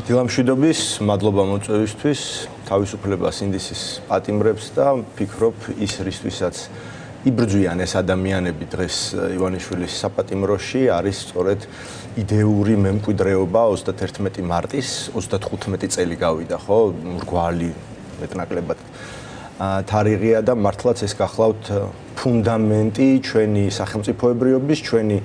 დილამშვიდობის, მადლობა მოწვევისთვის, თავისუფლებას ინდისის პატიმრებს და ვფიქრობ ის რისთვისაც იბრძვიან ეს ადამიანები დღეს ივანიშვილის საპატიმროში არის სწორედ იდეური მემკვიდრეობა 31 მარტის 35 წელი გავიდა, ხო? მრგვალი მეტნაკლებად თარიღია და მართლაც ეს გახლავთ ფუნდამენტი ჩვენი სახელმწიფოებრიობის, ჩვენი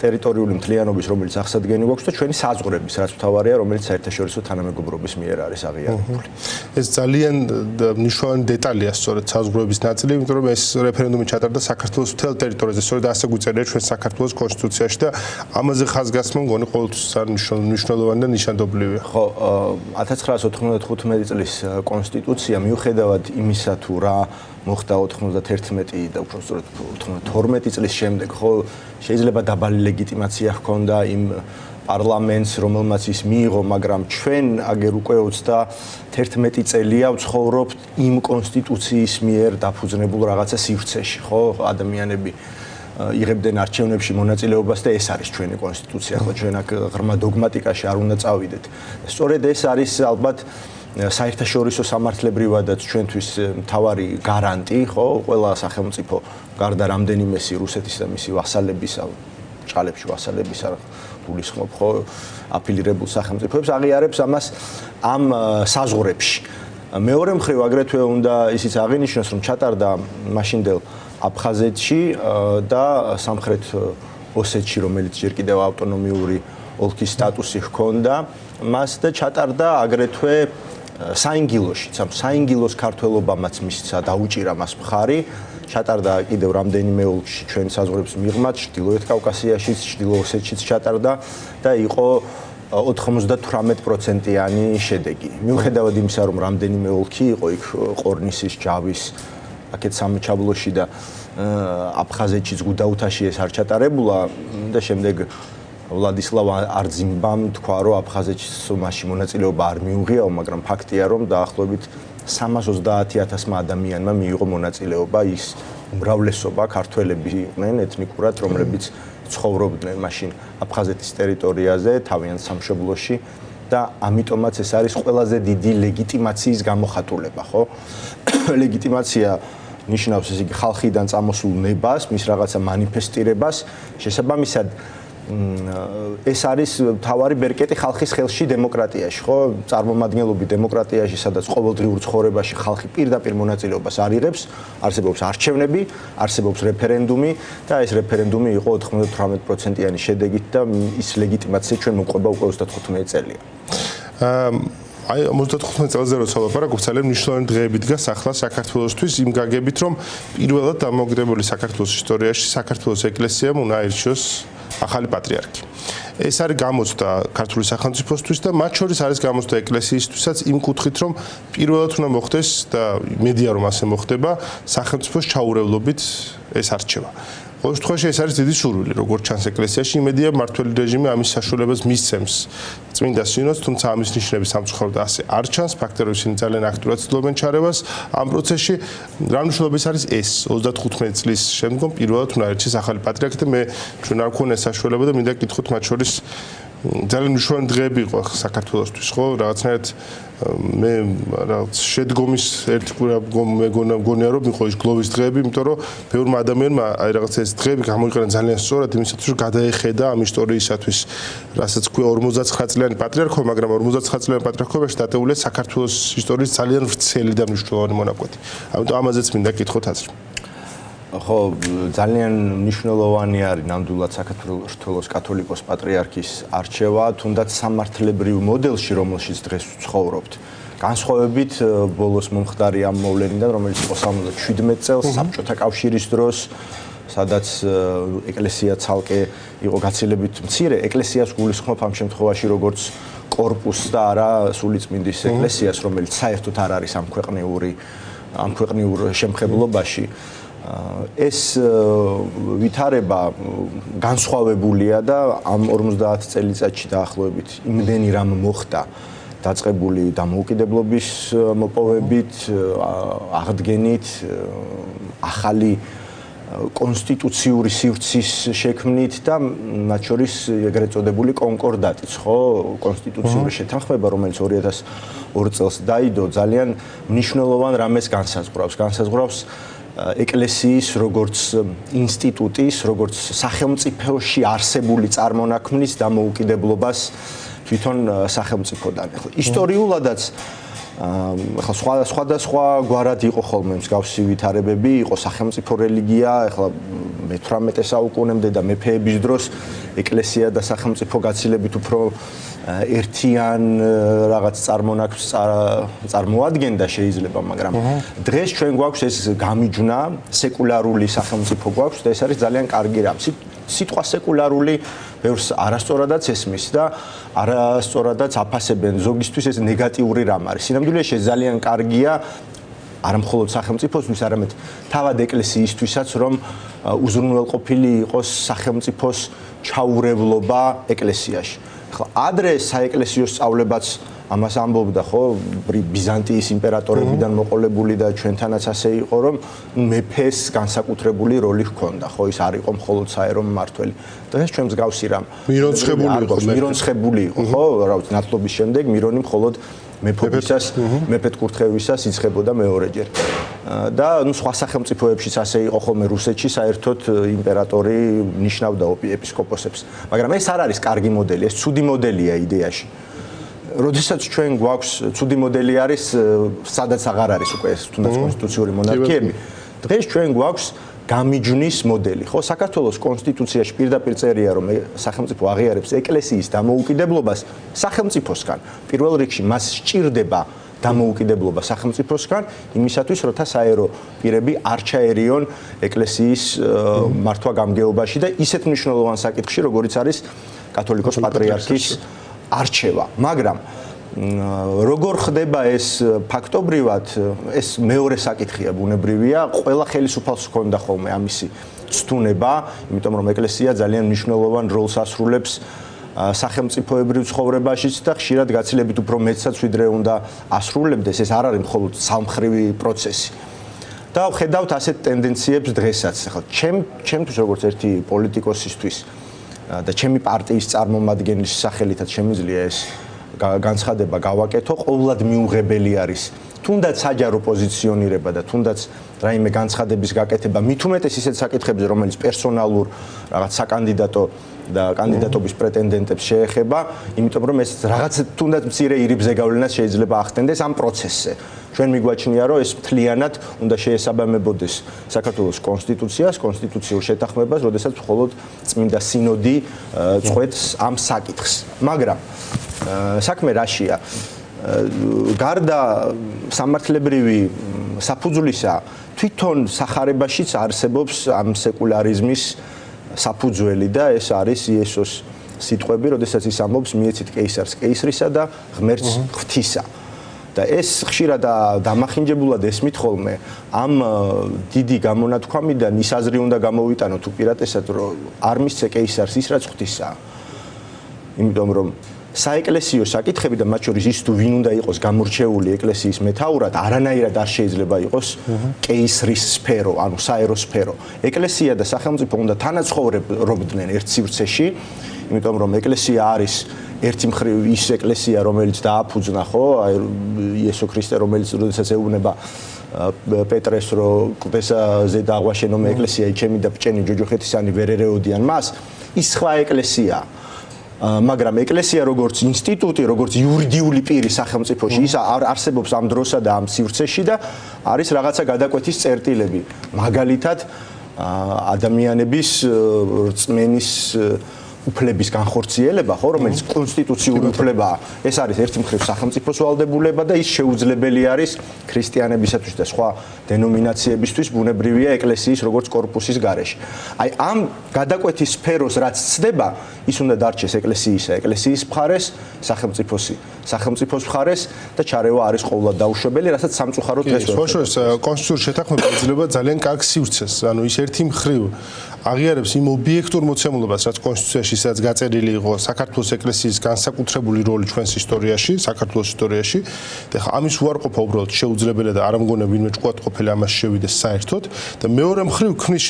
ტერიტორიული მთლიანობის, რომელიც აღსადგენი გვაქვს და ჩვენი საზღვრების, რაც მთავარია, რომელიც საერთაშორისო თანამეგობრობის მიერ არის აღიარებული. ეს ძალიან მნიშვნელოვანი დეტალია სწორედ საზღვრების ნაწილი, იმიტომ რომ ეს რეფერენდუმი ჩატარდა საქართველოს მთელ ტერიტორიაზე, სწორედ ასე გვიწერია ჩვენ საქართველოს კონსტიტუციაში და ამაზე ხაზგასმა მგონი ყოველთვის მნიშვნელოვანი და ნიშანდობლივია. ხო, 1995 წლის კონსტიტუცია მიუხედავად იმისა თუ რა მოხდა 91 და უფრო სწორედ 12 წლის შემდეგ, ხო, შეიძლება დაბალი ლეგიტიმაცია ჰქონდა იმ პარლამენტს, რომელმაც ის მიიღო, მაგრამ ჩვენ აგერ უკვე 31 წელია ვცხოვრობთ იმ კონსტიტუციის მიერ დაფუძნებულ რაღაცა სივრცეში, ხო, ადამიანები იღებდნენ არჩევნებში მონაწილეობას და ეს არის ჩვენი კონსტიტუცია, ხო, ჩვენ აქ ღრმა დოგმატიკაში არ უნდა წავიდეთ. სწორედ ეს არის ალბათ საერთაშორისო სამართლებრივადაც ჩვენთვის მთავარი გარანტი, ხო, ყველა სახელმწიფო გარდა რამდენიმესი რუსეთის და მისი ვასალებისა, ჭალებში ვასალებისა გულისხმობ, ხო, აფილირებულ სახელმწიფოებს აღიარებს ამას ამ საზღვრებში. მეორე მხრივ აგრეთვე უნდა ისიც აღინიშნოს, რომ ჩატარდა მაშინდელ აფხაზეთში და სამხრეთ ოსეთში, რომელიც ჯერ კიდევ ავტონომიური ოლქის სტატუსი ჰქონდა, მას და ჩატარდა აგრეთვე საინგილოშიც, ამ საინგილოს ქართველობამაც მისცა დაუჭირა მას მხარი, ჩატარდა კიდევ რამდენიმე ოლქში ჩვენ საზღვრებს მიღმაც, ჩრდილოეთ კავკასიაშიც, ჩრდილო ოსეთშიც ჩატარდა და იყო 98%-იანი შედეგი. მიუხედავად იმისა, რომ რამდენიმე ოლქი იყო იქ ყორნისის, ჯავის, აქეთ სამჩაბლოში და აფხაზეთშიც გუდაუთაში ეს არ ჩატარებულა და შემდეგ ვლადისლავ არძიმბამ თქვა, რომ აფხაზეთში მასში მონაწილეობა არ მიუღიაო, მაგრამ ფაქტია, რომ დაახლოებით 330,000 ადამიანმა მიიღო მონაწილეობა, ის უმრავლესობა ქართველები იყვნენ ეთნიკურად, რომლებიც ცხოვრობდნენ მაშინ აფხაზეთის ტერიტორიაზე, თავიანთ სამშობლოში და ამიტომაც ეს არის ყველაზე დიდი ლეგიტიმაციის გამოხატულება, ხო? ლეგიტიმაცია ნიშნავს ესე იგი ხალხიდან წამოსულ ნებას, მის რაღაცა მანიფესტირებას, შესაბამისად ეს არის მთავარი ბერკეტი ხალხის ხელში დემოკრატიაში, ხო? წარმომადგენლობი დემოკრატიაში, სადაც ყოველდღიურ ცხოვრებაში ხალხი პირდაპირ მონაწილეობას არ იღებს, არსებობს არჩევნები, არსებობს რეფერენდუმი და ეს რეფერენდუმი იყო 98%-იანი შედეგით და ის ლეგიტიმაცია ჩვენ მოყვება უკვე 35 წელია. აი 35 წელზე რო ცალაპარაკობ, ძალიან მნიშვნელოვანი დღეები დგას ახლა საქართველოსთვის იმ გაგებით, რომ პირველად დამოუკიდებელი საქართველოს ისტორიაში საქართველოს ეკლესიამ უნდა აირჩიოს ახალი პატრიარქი. ეს არის გამოცდა ქართული სახელმწიფოსთვის და მათ შორის არის გამოცდა ეკლესიისთვისაც იმ კუთხით, რომ პირველად უნდა მოხდეს და მედია რომ ასე მოხდება, სახელმწიფოს ჩაურევლობით ეს არჩევა. ყოველ შემთხვევაში ეს არის დიდი სურვილი, როგორც ჩანს ეკლესიაში, იმედია მმართველი რეჟიმი ამის საშუალებას მისცემს წმინდა სინოდს, თუმცა ამის ნიშნები სამწუხაროდ ასე არ ჩანს, ფაქტია, რომ ისინი ძალიან აქტიურად ცდილობენ ჩარევას ამ პროცესში. რა მნიშვნელობის არის ეს 35 წლის შემდგომ პირველად უნდა აირჩიეს ახალი პატრიარქი და მე ჩვენ არ გვქონია საშუალება და მინდა გითხოთ მათ შორის ძალიან მნიშვნელოვანი დღეები იყო საქართველოსთვის, ხო? რაღაცნაირად მე რაღაც შედგომის ერთი მეგონია რომ იყო ის გლოვის დღეები, იმიტომ რომ ბევრმა ადამიანმა აი რაღაც ეს დღეები გამოიყენა ძალიან სწორად იმისათვის, რომ გადაეხედა ამ ისტორიისათვის, რასაც ქვია 59 წლიანი პატრიარქობა, მაგრამ 59 წლიანი პატრიარქობაში დატეულია საქართველოს ისტორიის ძალიან ვრცელი და მნიშვნელოვანი მონაკვეთი. ამიტომ ამაზეც მინდა გითხოთ აზრი. ხო, ძალიან მნიშვნელოვანი არის ნამდვილად საქართველოს კათოლიკოს პატრიარქის არჩევა, თუნდაც სამართლებრივ მოდელში, რომელშიც დღეს ვცხოვრობთ. განსხვავებით ბოლოს მომხდარი ამ მოვლენიდან, რომელიც იყო 77 წელს საბჭოთა კავშირის დროს, სადაც ეკლესია ცალკე იყო გაცილებით მცირე, ეკლესიას გულისხმობ ამ შემთხვევაში როგორც კორპუსს და არა სულიწმინდის ეკლესიას, რომელიც საერთოდ არ არის ამ ქვეყნიურ შემხებლობაში. ეს ვითარება განსხვავებულია და ამ 50 წელიწადში დაახლოებით იმდენი რამ მოხდა დაწყებული დამოუკიდებლობის მოპოვებით, აღდგენით, ახალი კონსტიტუციური სივრცის შექმნით და მათ შორის ეგრეთ წოდებული კონკორდატიც, ხო, კონსტიტუციური შეთანხმება, რომელიც 2002 წელს დაიდო, ძალიან მნიშვნელოვან რამეს განსაზღვრავს ეკლესიის როგორც ინსტიტუტის, როგორც სახელმწიფოში არსებული წარმონაქმნის დამოუკიდებლობას თვითონ სახელმწიფოდან. ისტორიულადაც ახლა სხვადასხვა გვარად იყო ხოლმე მსგავსი ვითარებები, იყო სახელმწიფო რელიგია, ახლა მე-18 საუკუნემდე და მეფეების დროს ეკლესია და სახელმწიფო გაცილებით უფრო ერთიან რაღაც წარმონაქმნს წარმოადგენდა შეიძლება, მაგრამ დღეს ჩვენ გვაქვს ეს გამიჯვნა, სეკულარული სახელმწიფო გვაქვს და ეს არის ძალიან კარგი რამ. სიტყვა სეკულარული ბევრს არასწორადაც ესმის და არასწორადაც აფასებენ, ზოგისთვის ეს ნეგატიური რამ არის. სინამდვილეში ძალიან კარგია არა მხოლოდ სახელმწიფოსთვის, არამედ თავად ეკლესიისთვისაც, რომ უზრუნველყოფილი იყოს სახელმწიფოს ჩაურევლობა ეკლესიაში. ხო, ადრე საეკლესიო სწავლებაც ამას ამბობდა, ხო, ბიზანტიის იმპერატორებიდან მოყოლებული და ჩვენთანაც ასე იყო, რომ მეფეს განსაკუთრებული როლი ჰქონდა, ხო, ის არ იყო მხოლოდ საერო მმართველი. დღეს ჩვენ მსგავსი რამ მირონცხებული იყო, ხო, რა ვიცი, ნათლობის შემდეგ მირონი მხოლოდ მეფეთ კურთხევისას იცხებოდა მეორეჯერ. და ნუ სხვა სახელმწიფოებშიც ასე იყო ხოლმე, რუსეთში საერთოდ იმპერატორი ნიშნავდა ეპისკოპოსებს. მაგრამ ეს არ არის კარგი მოდელი, ეს ცუდი მოდელია იდეაში. როდესაც ჩვენ გვაქვს ცუდი მოდელი არის, სადაც აღარ არის უკვე ეს თუნდაც კონსტიტუციური მონარქიები. დღეს ჩვენ გვაქვს გამიჯვნის მოდელი, ხო? საქართველოს კონსტიტუციაში პირდაპირ წერია, რომ სახელმწიფო აღიარებს ეკლესიის დამოუკიდებლობას სახელმწიფოსგან. პირველ რიგში მას სჭირდება დამოუკიდებლობა სახელმწიფოსგან, იმისათვის, როცა საერო პირები არ ჩაერიონ ეკლესიის მართვა-გამგეობაში და ისეთ მნიშვნელოვან საკითხში, როგორიც არის კათოლიკოს პატრიარქის არჩევა. მაგრამ როგორ ხდება ეს ფაქტობრივად, ეს მეორე საკითხია, ბუნებრივია, ყველა ხელისუფალს ჰქონდა ხოლმე ამისი ცდუნება, იმიტომ რომ ეკლესია ძალიან მნიშვნელოვან როლს ასრულებს სახელმწიფოებრივ ცხოვრებაშიც და ხშირად გაცილებით უფრო მეტსაც ვიდრე უნდა ასრულებდეს, ეს არ არის მხოლოდ სამმხრივი პროცესი. და ვხედავთ ასეთ ტენდენციებს დღესაც. ახლა ჩემთვის როგორც ერთი პოლიტიკოსისთვის და ჩემი პარტიის წარმომადგენლის სახელითაც შემიძლია ეს განცხადება გავაკეთო, ყოვლად მიუღებელი არის თუნდაც საჯარო პოზიციონირება და თუნდაც რაიმე განცხადების გაკეთება, მით უმეტეს ისეთ საკითხებზე, რომელიც პერსონალურ რაღაც საკანდიდატო და კანდიდატობის პრეტენდენტებს შეეხება, იმიტომ რომ ეს რაღაც თუნდაც მცირე ირიბზე გავლენას შეიძლება ახდენდეს ამ პროცესზე. ჩვენ მიგვაჩნია, რომ ეს მთლიანად უნდა შეესაბამებოდეს საქართველოს კონსტიტუციას, კონსტიტუციურ შეთანხმებას, როდესაც მხოლოდ წმინდა სინოდი წყვეტს ამ საკითხს. მაგრამ საქმე რაშია? გარდა სამართლებრივი საფუძვლისა, თვითონ სახარებაშიც არსებობს ამ სეკულარიზმის საფუძველი და ეს არის იესოს სიტყვები, როდესაც ის ამბობს, მიეცით კეისარს კეისრისა და ღმერთს ღვთისა. და ეს ხშირად დამახინჯებულად ესმით ხოლმე ამ დიდი გამონათქვამიდან ის აზრი უნდა გამოვიტანოთ უპირატესად, რომ არ მისცე კეისარს ის რაც ღვთისაა. იმიტომ რომ საეკლესიო საკითხები და მათ შორის ის თუ ვინ უნდა იყოს გამორჩეული ეკლესიის მეთაურად, არანაირად არ შეიძლება იყოს კეისრის სფერო, ანუ საერო სფერო. ეკლესია და სახელმწიფო უნდა თანაცხოვრებდნენ ერთ სივრცეში, იმიტომ რომ ეკლესია არის ერთი მხრივ ის ეკლესია, რომელიც დააფუძნა, ხო, იესო ქრისტე, რომელიც როდესაც ეუბნება პეტრეს, რომ კლდესაზე დააღვაშენო მე ეკლესია, ჩემი და ბჭენი ჯოჯოხეთისანი ვერ ერეოდიან მას, ის სხვა ეკლესიაა. მაგრამ ეკლესია როგორც ინსტიტუტი, როგორც იურიდიული პირი სახელმწიფოში, ის არსებობს ამ დროსა და ამ სივრცეში და არის რაღაცა გადაკვეთის წერტილები. მაგალითად, ადამიანების რწმენის უფლების განხორციელება, ხო, რომელიც კონსტიტუციური უფლებაა. ეს არის ერთი მხრივ სახელმწიფოს ვალდებულება და ის შეუძლებელი არის ქრისტიანებისათვის და სხვა დენომინაციებისთვის, ბუნებრივია ეკლესიის როგორც კორპუსის გარეშე. აი ამ გადაკვეთის სფეროს რაც ცდება, ის უნდა დარჩეს ეკლესიისა, ეკლესიის მხარეს, სახელმწიფოს მხარეს და ჩარევა არის ყოვლად დაუშვებელი, რასაც სამწუხაროდ დღეს ვერ. ხო, კონსტიტუციური შეთანხმება იძლევა ძალიან კარგ სივრცეს, ანუ ის ერთი მხრივ აღიარებს იმ ობიექტურ მოცემულობას, რაც კონსტიტუციაში ისაც გაწერილი იყო საქართველოს ეკლესიის განსაკუთრებული როლი ჩვენს ისტორიაში, საქართველოს ისტორიაში. და ხა ამის უარყოფა უბრალოდ შეუძლებელია და არ ამგონია ვინმე ჭკვატყოფილი ამას შევიდეს საერთოდ და მეორე მხრივ ქმნის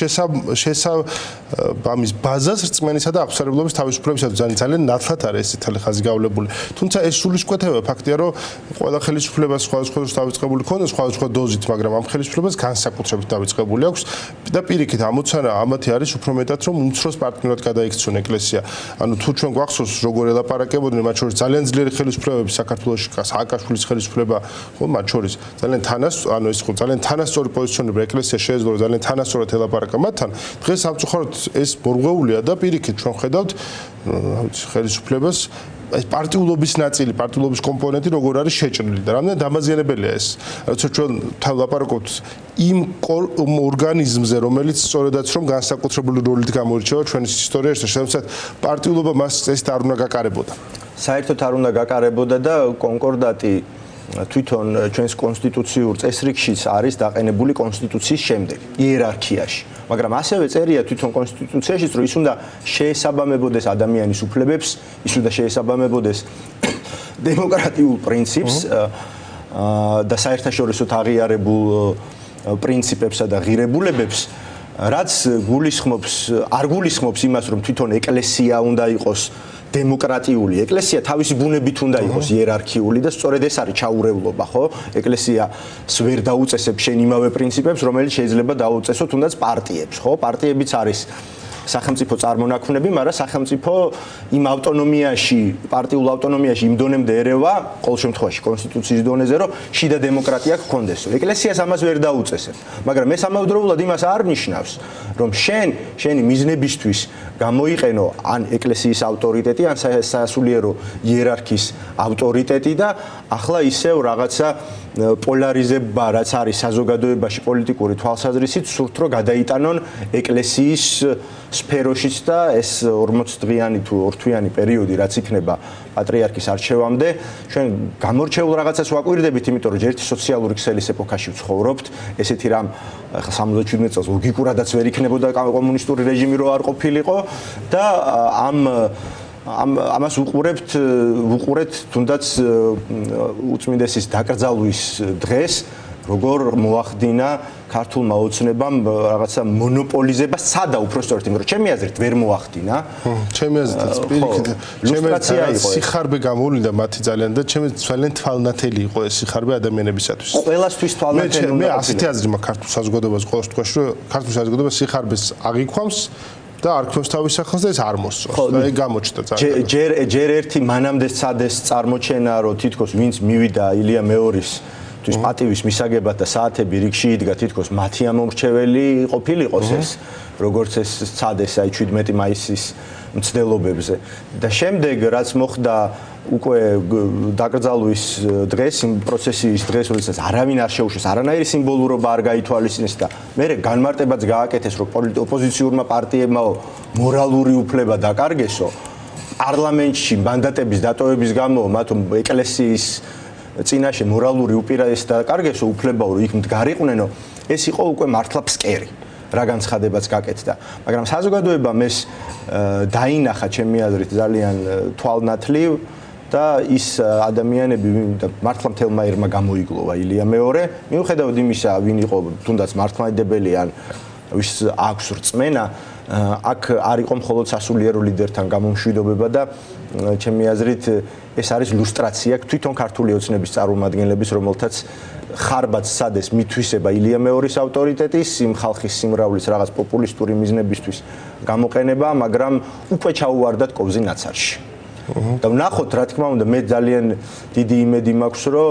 ამის ბაზას რწმენისა და აღმსარებლობის თავისუფლებისათვის ძალიან ნათლად არის ეს თელი ხაზი გავლებული. თუმცა ეს სულისკვეთება ფაქტია, რომ ყველა ხელისუფლებას სხვადასხვა დავიწყებული ქონდა სხვადასხვა დოზით, მაგრამ ამ ხელისუფლებას განსაკუთრებით დავიწყებული აქვს და პირიქით ამოცანა ამათი არის უფრო მეტად რომ უმცროს პარტნიორად გადაიქცონ ეკლესია. ანუ თუ ჩვენ გვახსოვს როგორ ელაპარაკებოდნენ მათ შორის ძალიან ძლიერი ხელისუფლებები საქართველოში, სააკაშვილის ხელისუფლება, ხო, მათ შორის ძალიან ძალიან თანასწორი პოზიციონები ეკლესია შეეძლო ძალიან თანასწორად ელაპარაკა მათთან. დღეს სამწუხაროდ ეს მორღვეულია და პირიქით ჩვენ ხედავთ ხელისუფლებას ეს პარტიულობის ნაწილი, პარტიულობის კომპონენტი როგორ არის შეჭრილი და რამდენად დამაზიანებელია ეს. როცა ჩვენ ლაპარაკობთ იმ ორგანიზმზე, რომელიც სწორედაც რომ განსაკუთრებული როლით გამოირჩევა ჩვენი ისტორიაში და შესაბამისად პარტიულობა მას წესით არ უნდა გაკარებოდა. საერთოდ არ უნდა გაკარებოდა და კონკორდატი თვითონ ჩვენს კონსტიტუციურ წესრიგშიც არის დაყენებული კონსტიტუციის შემდეგ იერარქიაში. მაგრამ ასევე წერია თვითონ კონსტიტუციაშიც, რომ ის უნდა შეესაბამებოდეს ადამიანის უფლებებს, ის უნდა შეესაბამებოდეს დემოკრატიულ პრინციპს და საერთაშორისოდ აღიარებულ პრინციპებსა და ღირებულებებს, რაც არ გულისხმობს იმას, რომ თვითონ ეკლესია უნდა იყოს დემოკრატიული. ეკლესია თავისი ბუნებით უნდა იყოს იერარქიული და სწორედ ეს არის ჩაურევლობა, ხო? ეკლესიას ვერ დაუწესებს შენ იმავე პრინციპებს, რომელიც შეიძლება დაუწესო თუნდაც პარტიებს, ხო? პარტიებიც არის სახელმწიფო წარმონაქმნები, მაგრამ სახელმწიფო იმ ავტონომიაში, პარტიულ ავტონომიაში იმ დონემდე ერევა, ყოველ შემთხვევაში კონსტიტუციის დონეზე, რომ შიდა დემოკრატია გქონდეს. ეკლესიას ამას ვერ დაუწესებს, მაგრამ ეს ამავდროულად იმას არ ნიშნავს, რომ შენი მიზნებისთვის გამოიყენო ან ეკლესიის ავტორიტეტი, ან სასულიერო იერარქიის ავტორიტეტი და ახლა ისევ რაღაცა პოლარიზება, რაც არის საზოგადოებაში პოლიტიკური თვალსაზრისით, სურთ რომ გადაიტანონ ეკლესიის სფეროშიც და ეს 40 დღიანი თუ 2 თვიანი პერიოდი, რაც იქნება პატრიარქის არჩევამდე, ჩვენ გამორჩეულ რაღაცას ვაკვირდებით, იმიტომ რომ ჯერ სოციალური ქსელის ეპოქაში ვცხოვრობთ, ესეთი რამ 77 წელს ლოგიკურადაც ვერ იქნებოდა კომუნისტური რეჟიმი რო არ ყოფილიყო და ამას ვუყურებთ თუნდაც უწმინდესის დაკრძალვის დღეს, როგორ მოახდინა ქართულმა ოცნებამ რაღაცა მონოპოლიზება, სადა უпростоრად, იმიტომ რომ ჩემი აზრით ვერ მოახდინა. ჩემი აზრითაც პირიქით, ლუსტრაცია იყო. სიხარბე გამოვლინდა მათი ძალიან და ჩემი ძალიან თვალნათელი იყო ეს სიხარბე ადამიანებისათვის. ყველასთვის თვალნათელი უნდა მე ასეთი აზრი მაქვს ქართულ საზოგადოებას ყოველ შემთხვევაში, რომ ქართულ საზოგადოებას სიხარბეს აღიქვამს და არ ქონს თავის სახელს და ეს არ მოსწონს. და ეგ გამოჩნდა ძალიან. ჯერ ერთი მანამდე სცადეს წარმოჩენა, რომ თითქოს ვინც მივიდა ილია მეორის პატივის მისაგებად და საათები რიგში იდგა, თითქოს მათი ამომრჩეველი ყოფილიყოს ეს, როგორც ეს სცადეს აი 17 მაისის მცდელობებზე. და შემდეგ რაც მოხდა უკვე დაკრძალვის დღეს, იმ პროცესიის დღეს, როდესაც არავინ არ შეუშვეს, არანაირი სიმბოლურობა არ გაითვალისწინეს და მე განმარტებაც გააკეთეს, რომ ოპოზიციურმა პარტიებმა მორალური უფლება დაკარგესო, პარლამენტში მანდატების დატოვების გამო მათ ეკლესიის წინაშე მორალური უპირატესობა დაკარგესო, უფლება რომ იქ მდგარიყვნენო, ეს იყო უკვე მართლა ფსკერი. რა განცხადებაც გაკეთდა. მაგრამ საზოგადოებამ ეს დაინახა ჩემი აზრით ძალიან თვალნათლივ და ის ადამიანები მართლა მთელმა ერმა გამოიგლოვა ილია მეორე, მიუხედავად იმისა, ვინ იყო თუნდაც მართლმადიდებელი ან ვის აქვს რწმენა, აქ არ იყო მხოლოდ სასულიერო ლიდერთან გამომშვიდობება და ჩემი აზრით ეს არის ლუსტრაცია თვითონ ქართული ოცნების წარმომადგენლების, რომელთაც ხარბად სცადეს მithვისება ილია მეორის ავტორიტეტის, იმ ხალხის სიმრავლის რაღაც პოპულისტური მიზნებისთვის გამოყენება, მაგრამ უკვე ჩაუვარდათ კოვზი ნაცარში. და ვნახოთ, რა თქმა უნდა, მე ძალიან დიდი იმედი მაქვს, რომ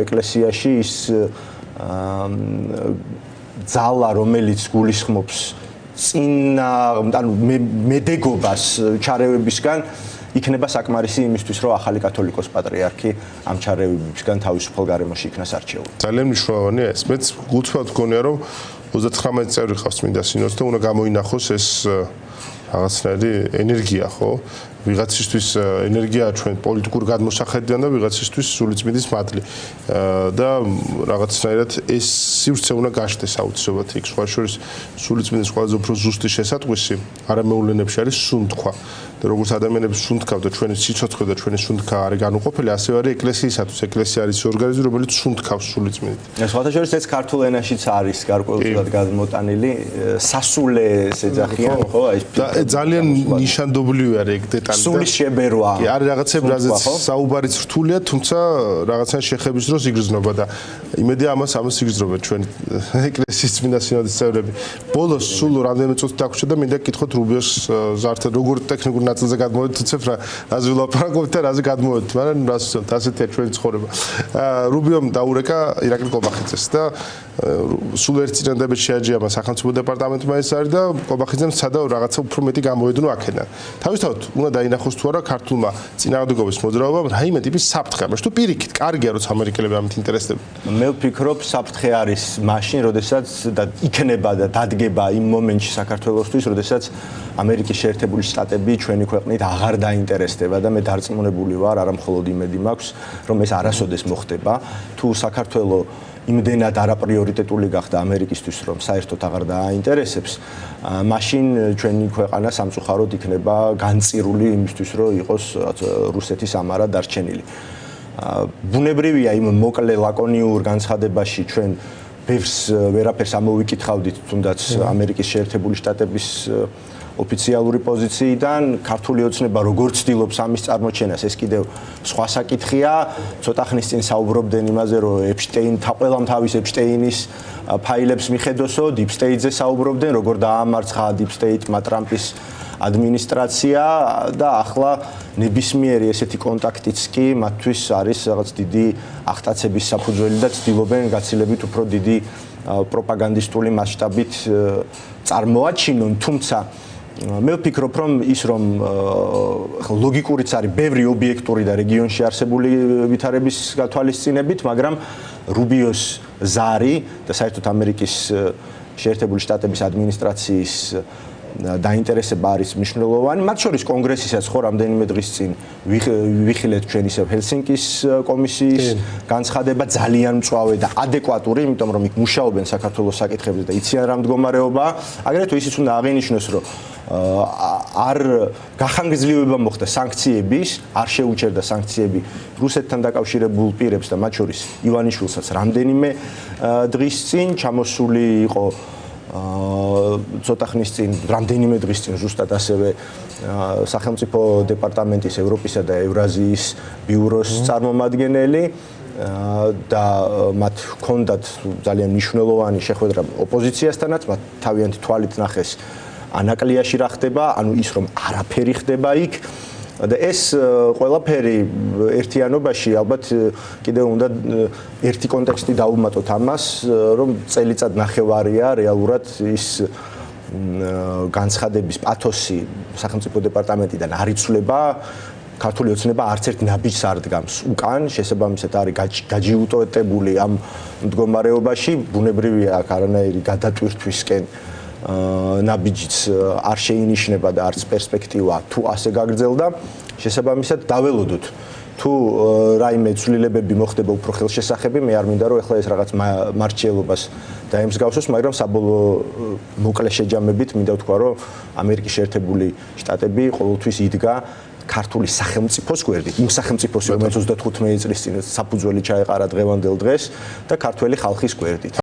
ეკლესიაში ის ძალა, რომელიც გულისხმობს მედეგობას ჩარევებისგან, იქნება საკმარისი იმისთვის, რომ ახალი კათოლიკოს პატრიარქი ამ ჩარევებისგან თავისუფალ გარემოში იქნას არჩეული. ძალიან მნიშვნელოვანია ეს. მეც გულწრფელად გქონია, რომ 39 წევრი ყავს წმინდა სინოდს და უნდა გამოინახოს ეს რაღაცნაირი ენერგია, ხო? ვიღაცისთვის ენერგია ჩვენ პოლიტიკურ გადმოსახედიდან და ვიღაცისთვის სულიწმინდის მადლი. და რაღაცნაირად ეს სივრცე უნდა გაშდეს აუცილებლად იქ. სხვა შორის სულიწმინდის ყველაზე უფრო ზუსტი შესატყვისი არამეულ ენებში არის სუნთქვა. და როგორც ადამიანებს სუნთქავ და ჩვენი სიცოცხლე და ჩვენი სუნთქა არის განუყოფელი, ასევე არის ეკლესიისათვის. ეკლესია არის ორგანიზმი, რომელიც სუნთქავს სულიწმიდით. სხვათა შორის ეს ქართულ ენაშიც არის გარკვეულწილად გადმოტანილი, სასულე ეძახიან, ხო, აი და ძალიან ნიშანდობლივი არის ეგ დეტალი. სულის შებერვა. კი, არის რაღაცები, რაზეც საუბარიც რთულია, თუმცა რაღაცა შეხების დროს იგრძნობა და იმედია ამას იგრძნობა ჩვენ ეკლესიის წმინდა სინოდის წევრები. ბოლოს სულ რამდენიმე წუთი დაგვრჩა და მინდა გითხოთ რუბიოს ზართან როგორ ტექნიკურ ნაწილზე გადმოვედით, თუცებ რაზე ვილაპარაკობთ და რაზე გადმოვედით, მაგრამ რას ვცემთ, ასეთია ჩვენი ცხოვრება. რუბიომ დაურეკა ირაკლი კობახიძეს და სულ ერთ წინადადებით შეაჯიამა სახელმწიფო დეპარტამენტმა ეს არის და კობახიძემ სცადა რაღაცა უფრო მეტი გამოედნო აქედან. თავისთავად უნდა დაინახოს თუ არა ქართულმა წინააღმდეგობის მოძრაობამ რაიმე ტიპის საფრთხე ამაში თუ პირიქით კარგია როცა ამერიკელები ამით ინტერესდებიან. მე ვფიქრობ საფრთხე არის მაშინ, როდესაც იქნება და დადგება იმ მომენტში საქართველოსთვის, როდესაც ამერიკის შეერთებული შტატები ჩვენი ქვეყნით აღარ დაინტერესდება და მე დარწმუნებული ვარ, არა მხოლოდ იმედი მაქვს, რომ ეს არასოდეს მოხდება, თუ საქართველოს იმდენად არაპრიორიტეტული გახდა ამერიკისთვის, რომ საერთოდ აღარ დააინტერესებს, მაშინ ჩვენი ქვეყანა სამწუხაროდ იქნება განწირული იმისთვის, რომ იყოს რუსეთის ამარა დარჩენილი. ბუნებრივია იმ მოკლე ლაკონიურ განცხადებაში ჩვენ ვერაფერს ამოვიკითხავდით, თუნდაც ამერიკის შეერთებული შტატების ოფიციალური პოზიციიდან ქართული ოცნება როგორ ცდილობს ამის წარმოჩენას, ეს კიდევ სხვა საკითხია. ცოტა ხნის წინ საუბრობდნენ იმაზე, რომ ეპშტეინთა ყველამ თავის ეპშტეინის ფაილებს მიხედოსო, დიპ სტეიტზე საუბრობდნენ, როგორ დაამარცხა დიპ სტეიტმა ტრამპის ადმინისტრაცია და ახლა ნებისმიერი ესეთი კონტაქტიც კი მათთვის არის რაღაც დიდი აღტაცების საფუძველი და ცდილობენ გაცილებით უფრო დიდი პროპაგანდისტული მასშტაბით წარმოაჩინონ, თუმცა მე ვფიქრობ, რომ ის რომ ლოგიკურიც არის ბევრი ობიექტური და რეგიონში არსებული ვითარების გათვალისწინებით, მაგრამ რუბიოს ზარი და საერთოდ ამერიკის შეერთებული შტატების ადმინისტრაციის დაინტერესება არის მნიშვნელოვანი. მათ შორის კონგრესისაც ხო რამდენიმე დღის წინ ვიხილეთ ჩვენ ისევ ჰელსინკის კომისიის განცხადება ძალიან მწვავე და ადეკვატური, იმიტომ რომ იქ მუშაობენ საქართველოს საკითხებზე და იციან რა მდგომარეობაა. აგრეთვე ისიც უნდა აღინიშნოს, რომ არ გახანგრძლივება მოხდა სანქციების, არ შეუჩერდა სანქციები რუსეთთან დაკავშირებულ პირებს და მათ შორის ივანიშვილსაც რამდენიმე დღის წინ ჩამოსული იყო ცოტა ხნის წინ, რამდენიმე დღის წინ ზუსტად ასევე სახელმწიფო დეპარტამენტის ევროპისა და ევრაზიის ბიუროს წარმომადგენელი და მათ ჰქონდათ ძალიან მნიშვნელოვანი შეხვედრა ოპოზიციასთანაც, მათ თავიანთი თვალით ნახეს ანაკლიაში რა ხდება, ანუ ის რომ არაფერი ხდება იქ და ეს ყველაფერი ერთიანობაში ალბათ კიდევ უნდა ერთი კონტექსტი დავუმატოთ ამას, რომ წელიწად ნახევარია რეალურად ის განცხადების პათოსი სახელმწიფო დეპარტამენტიდან არ იცვლება, ქართული ოცნება არც ერთ ნაბიჯს არ დგამს უკან, შესაბამისად არის გაჯიუტოტებული ამ მდგომარეობაში, ბუნებრივია აქ არანაირი გადატვირთვისკენ ნაბიჯიც არ შეინიშნება და არც პერსპექტივა თუ ასე გაგრძელდა, შესაბამისად დაველოდოთ. თუ რაიმე ცვლილებები მოხდება უფრო ხელშესახები, მე არ მინდა რომ ეხლა ეს რაღაც მარჩიელობას დაემსგავსოს, მაგრამ საბოლოო მოკლე შეჯამებით მინდა ვთქვა, რომ ამერიკის შეერთებული შტატები ყოველთვის იდგა ქართული სახელმწიფოს გვერდით, იმ სახელმწიფოს, რომელიც 35 წლის წინ საფუძველი ჩაეყარა დღევანდელ დღეს და ქართველი ხალხის გვერდით.